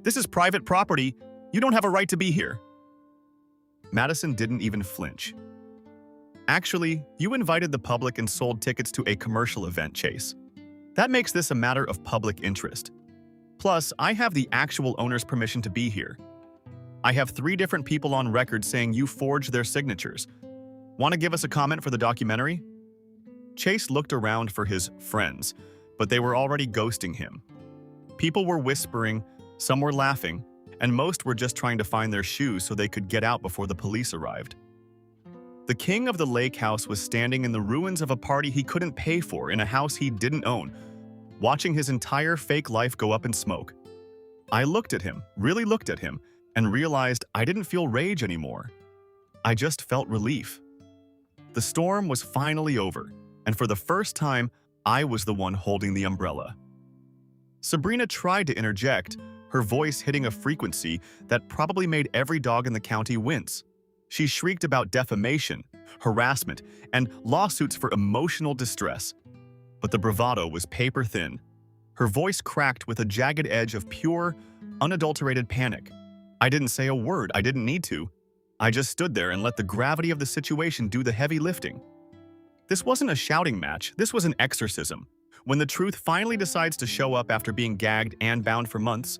S1: "This is private property. You don't have a right to be here." Madison didn't even flinch. "Actually, you invited the public and sold tickets to a commercial event, Chase. That makes this a matter of public interest. Plus, I have the actual owner's permission to be here. I have 3 different people on record saying you forged their signatures. Want to give us a comment for the documentary?" Chase looked around for his friends, but they were already ghosting him. People were whispering, some were laughing, and most were just trying to find their shoes so they could get out before the police arrived. The king of the lake house was standing in the ruins of a party he couldn't pay for in a house he didn't own, watching his entire fake life go up in smoke. I looked at him, really looked at him, and realized I didn't feel rage anymore. I just felt relief. The storm was finally over, and for the first time, I was the one holding the umbrella. Sabrina tried to interject, her voice hitting a frequency that probably made every dog in the county wince. She shrieked about defamation, harassment, and lawsuits for emotional distress. But the bravado was paper thin. Her voice cracked with a jagged edge of pure, unadulterated panic. I didn't say a word, I didn't need to. I just stood there and let the gravity of the situation do the heavy lifting. This wasn't a shouting match, this was an exorcism. When the truth finally decides to show up after being gagged and bound for months,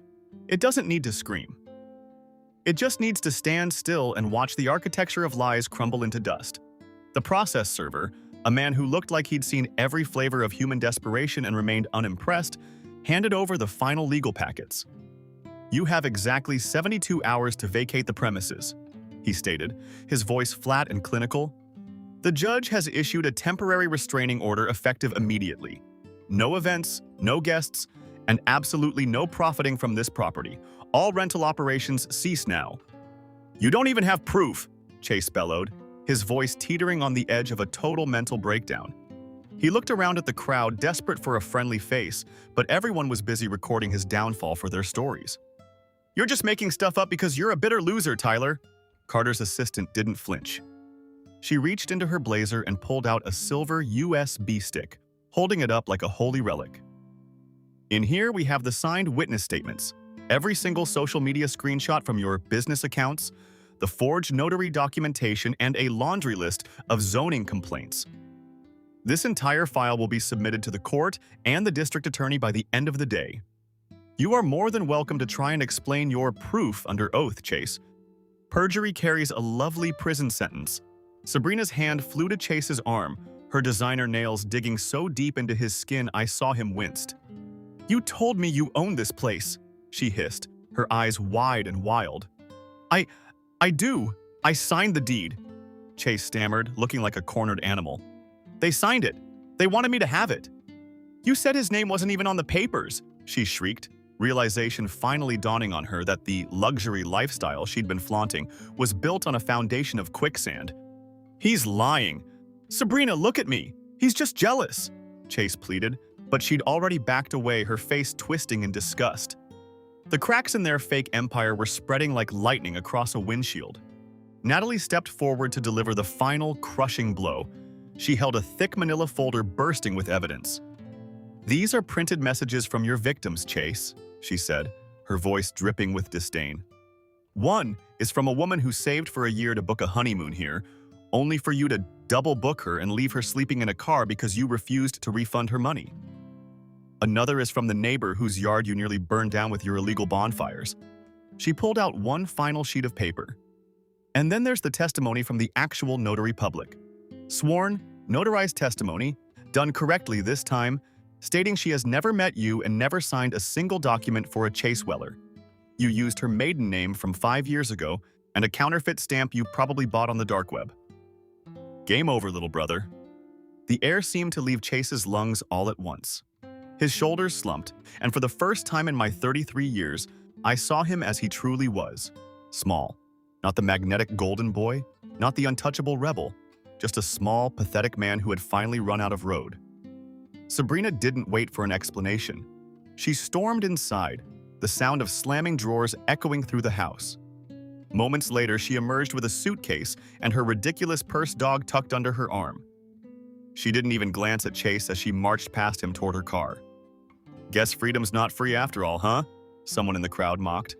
S1: it doesn't need to scream. It just needs to stand still and watch the architecture of lies crumble into dust. The process server, a man who looked like he'd seen every flavor of human desperation and remained unimpressed, handed over the final legal packets. "You have exactly 72 hours to vacate the premises," he stated, his voice flat and clinical. "The judge has issued a temporary restraining order effective immediately. No events, no guests, and absolutely no profiting from this property. All rental operations cease now." "You don't even have proof," Chase bellowed, his voice teetering on the edge of a total mental breakdown. He looked around at the crowd, desperate for a friendly face, but everyone was busy recording his downfall for their stories. "You're just making stuff up because you're a bitter loser, Tyler." Carter's assistant didn't flinch. She reached into her blazer and pulled out a silver USB stick, holding it up like a holy relic. "In here, we have the signed witness statements, every single social media screenshot from your business accounts, the forged notary documentation, and a laundry list of zoning complaints. This entire file will be submitted to the court and the district attorney by the end of the day. You are more than welcome to try and explain your proof under oath, Chase. Perjury carries a lovely prison sentence." Sabrina's hand flew to Chase's arm, her designer nails digging so deep into his skin I saw him winced. "You told me you owned this place," she hissed, her eyes wide and wild. I do. I signed the deed," Chase stammered, looking like a cornered animal. "They signed it. They wanted me to have it." "You said his name wasn't even on the papers," she shrieked, realization finally dawning on her that the luxury lifestyle she'd been flaunting was built on a foundation of quicksand. "He's lying. Sabrina, look at me. He's just jealous," Chase pleaded, but she'd already backed away, her face twisting in disgust. The cracks in their fake empire were spreading like lightning across a windshield. Natalie stepped forward to deliver the final, crushing blow. She held a thick manila folder bursting with evidence. "These are printed messages from your victims, Chase," she said, her voice dripping with disdain. "One is from a woman who saved for a year to book a honeymoon here, only for you to double book her and leave her sleeping in a car because you refused to refund her money. Another is from the neighbor whose yard you nearly burned down with your illegal bonfires. She pulled out one final sheet of paper. And then there's the testimony from the actual notary public. Sworn, notarized testimony, done correctly this time, stating she has never met you and never signed a single document for a Chase Weller. You used her maiden name from 5 years ago and a counterfeit stamp you probably bought on the dark web. Game over, little brother. The air seemed to leave Chase's lungs all at once. His shoulders slumped, and for the first time in my 33 years, I saw him as he truly was. Small. Not the magnetic golden boy, not the untouchable rebel, just a small, pathetic man who had finally run out of road. Sabrina didn't wait for an explanation. She stormed inside, the sound of slamming drawers echoing through the house. Moments later, she emerged with a suitcase and her ridiculous purse dog tucked under her arm. She didn't even glance at Chase as she marched past him toward her car. Guess freedom's not free after all, huh? Someone in the crowd mocked.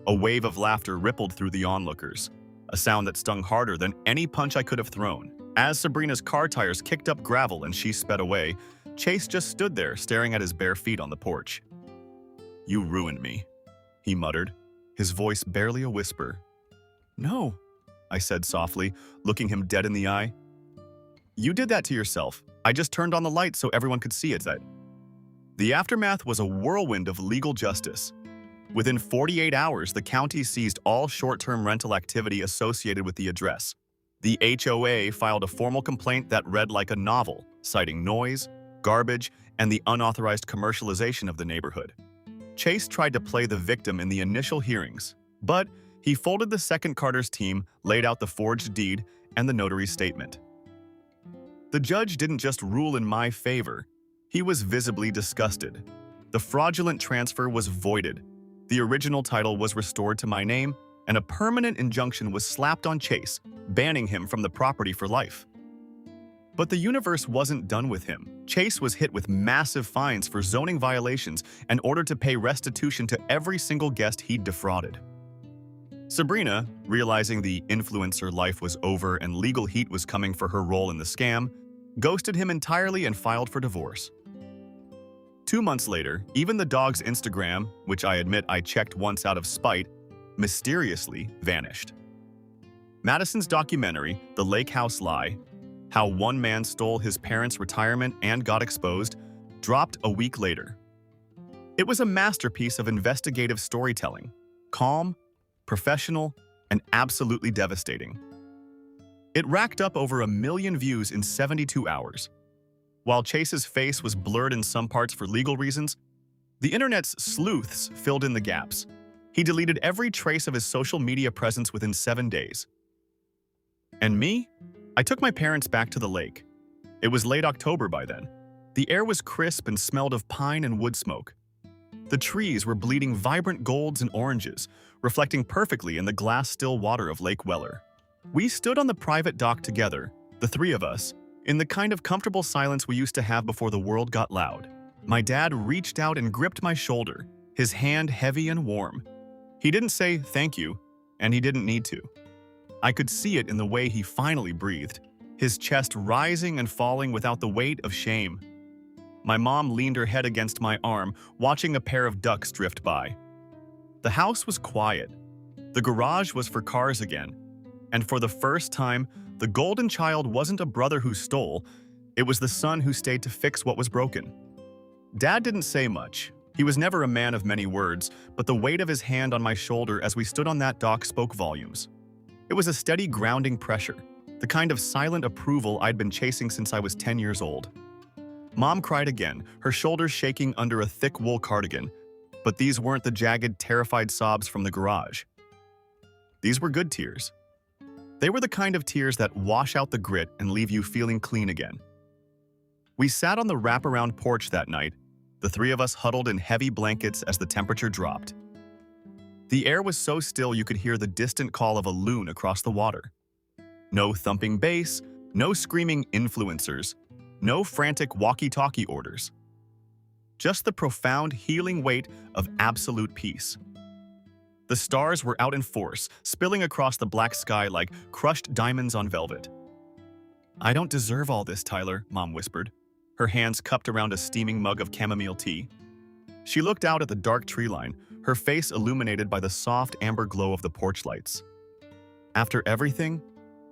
S1: A wave of laughter rippled through the onlookers, a sound that stung harder than any punch I could have thrown. As Sabrina's car tires kicked up gravel and she sped away, Chase just stood there staring at his bare feet on the porch. "You ruined me," he muttered, his voice barely a whisper. "No," I said softly, looking him dead in the eye. "You did that to yourself. I just turned on the light so everyone could see it." The aftermath was a whirlwind of legal justice. Within 48 hours, the county seized all short-term rental activity associated with the address. The HOA filed a formal complaint that read like a novel, citing noise, garbage, and the unauthorized commercialization of the neighborhood. Chase tried to play the victim in the initial hearings, but he folded the second Carter's team, laid out the forged deed, and the notary's statement. The judge didn't just rule in my favor. He was visibly disgusted. The fraudulent transfer was voided. The original title was restored to my name, and a permanent injunction was slapped on Chase, banning him from the property for life. But the universe wasn't done with him. Chase was hit with massive fines for zoning violations and ordered to pay restitution to every single guest he'd defrauded. Sabrina, realizing the influencer life was over and legal heat was coming for her role in the scam, ghosted him entirely and filed for divorce. 2 months later, even the dog's Instagram, which I admit I checked once out of spite, mysteriously vanished. Madison's documentary, The Lake House Lie, How One Man Stole His Parents' Retirement and Got Exposed, dropped a week later. It was a masterpiece of investigative storytelling, calm, professional, and absolutely devastating. It racked up over 1 million views in 72 hours. While Chase's face was blurred in some parts for legal reasons, the internet's sleuths filled in the gaps. He deleted every trace of his social media presence within 7 days. And me? I took my parents back to the lake. It was late October by then. The air was crisp and smelled of pine and wood smoke. The trees were bleeding vibrant golds and oranges, reflecting perfectly in the glass-still water of Lake Weller. We stood on the private dock together, the three of us, in the kind of comfortable silence we used to have before the world got loud. My dad reached out and gripped my shoulder, his hand heavy and warm. He didn't say thank you, and he didn't need to. I could see it in the way he finally breathed, his chest rising and falling without the weight of shame. My mom leaned her head against my arm, watching a pair of ducks drift by. The house was quiet. The garage was for cars again. And for the first time, the golden child wasn't a brother who stole, it was the son who stayed to fix what was broken. Dad didn't say much. He was never a man of many words, but the weight of his hand on my shoulder as we stood on that dock spoke volumes. It was a steady grounding pressure, the kind of silent approval I'd been chasing since I was 10 years old. Mom cried again, her shoulders shaking under a thick wool cardigan, but these weren't the jagged, terrified sobs from the garage. These were good tears. They were the kind of tears that wash out the grit and leave you feeling clean again. We sat on the wraparound porch that night, the three of us huddled in heavy blankets as the temperature dropped. The air was so still you could hear the distant call of a loon across the water. No thumping bass, no screaming influencers, no frantic walkie-talkie orders. Just the profound, healing weight of absolute peace. The stars were out in force, spilling across the black sky like crushed diamonds on velvet. "I don't deserve all this, Tyler," Mom whispered. her hands cupped around a steaming mug of chamomile tea. She looked out at the dark tree line, her face illuminated by the soft amber glow of the porch lights. After everything,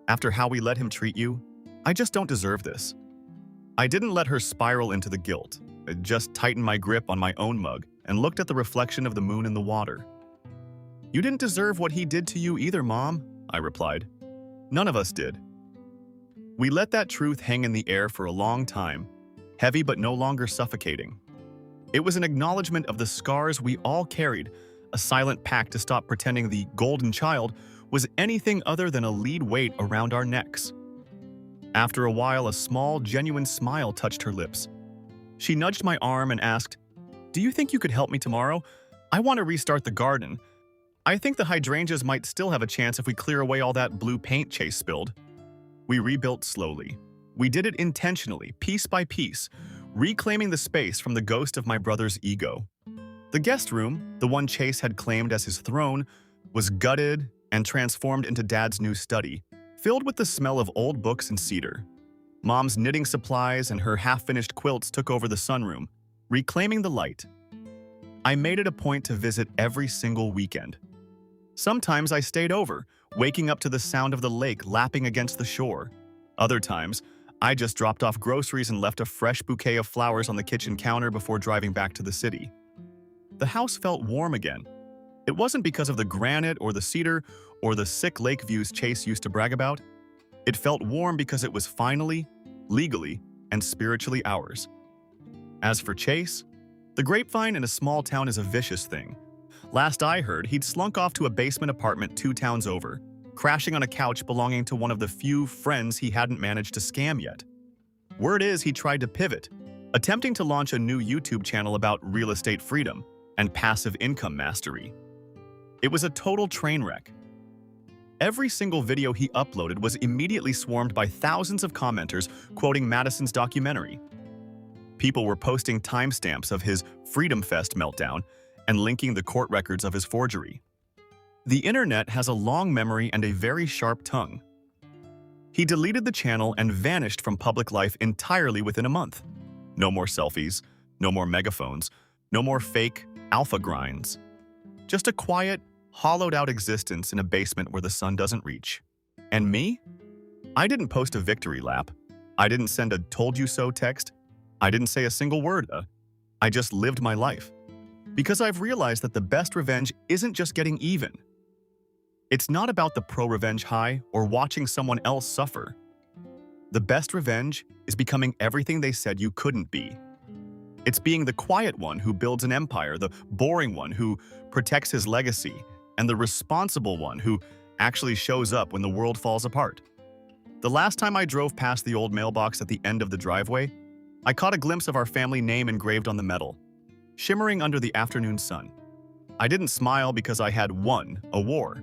S1: after how we let him treat you, I just don't deserve this. I didn't let her spiral into the guilt. I just tightened my grip on my own mug and looked at the reflection of the moon in the water. You didn't deserve what he did to you either, Mom, I replied. None of us did. We let that truth hang in the air for a long time, heavy but no longer suffocating. It was an acknowledgement of the scars we all carried, a silent pact to stop pretending the golden child was anything other than a lead weight around our necks. After a while, a small, genuine smile touched her lips. She nudged my arm and asked, "Do you think you could help me tomorrow? I want to restart the garden. I think the hydrangeas might still have a chance if we clear away all that blue paint Chase spilled." We rebuilt slowly. We did it intentionally, piece by piece, reclaiming the space from the ghost of my brother's ego. The guest room, the one Chase had claimed as his throne, was gutted and transformed into Dad's new study, filled with the smell of old books and cedar. Mom's knitting supplies and her half-finished quilts took over the sunroom, reclaiming the light. I made it a point to visit every single weekend. Sometimes I stayed over, waking up to the sound of the lake lapping against the shore. Other times, I just dropped off groceries and left a fresh bouquet of flowers on the kitchen counter before driving back to the city. The house felt warm again. It wasn't because of the granite or the cedar or the sick lake views Chase used to brag about. It felt warm because it was finally, legally, and spiritually ours. As for Chase, the grapevine in a small town is a vicious thing. Last I heard, he'd slunk off to a basement apartment 2 towns over, crashing on a couch belonging to one of the few friends he hadn't managed to scam yet. Word is he tried to pivot, attempting to launch a new YouTube channel about real estate freedom and passive income mastery. It was a total train wreck. Every single video he uploaded was immediately swarmed by thousands of commenters quoting Madison's documentary. People were posting timestamps of his Freedom Fest meltdown and linking the court records of his forgery. The internet has a long memory and a very sharp tongue. He deleted the channel and vanished from public life entirely within a month. No more selfies, no more megaphones, no more fake alpha grinds. Just a quiet, hollowed-out existence in a basement where the sun doesn't reach. And me? I didn't post a victory lap. I didn't send a told-you-so text. I didn't say a single word. I just lived my life. Because I've realized that the best revenge isn't just getting even. It's not about the pro-revenge high or watching someone else suffer. The best revenge is becoming everything they said you couldn't be. It's being the quiet one who builds an empire, the boring one who protects his legacy, and the responsible one who actually shows up when the world falls apart. The last time I drove past the old mailbox at the end of the driveway, I caught a glimpse of our family name engraved on the metal, shimmering under the afternoon sun. I didn't smile because I had won a war.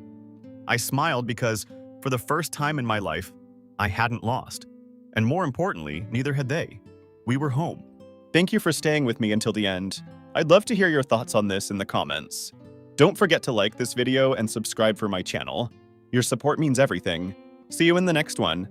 S1: I smiled because, for the first time in my life, I hadn't lost. And more importantly, neither had they. We were home.
S2: Thank you for staying with me until the end. I'd love to hear your thoughts on this in the comments. Don't forget to like this video and subscribe for my channel. Your support means everything. See you in the next one.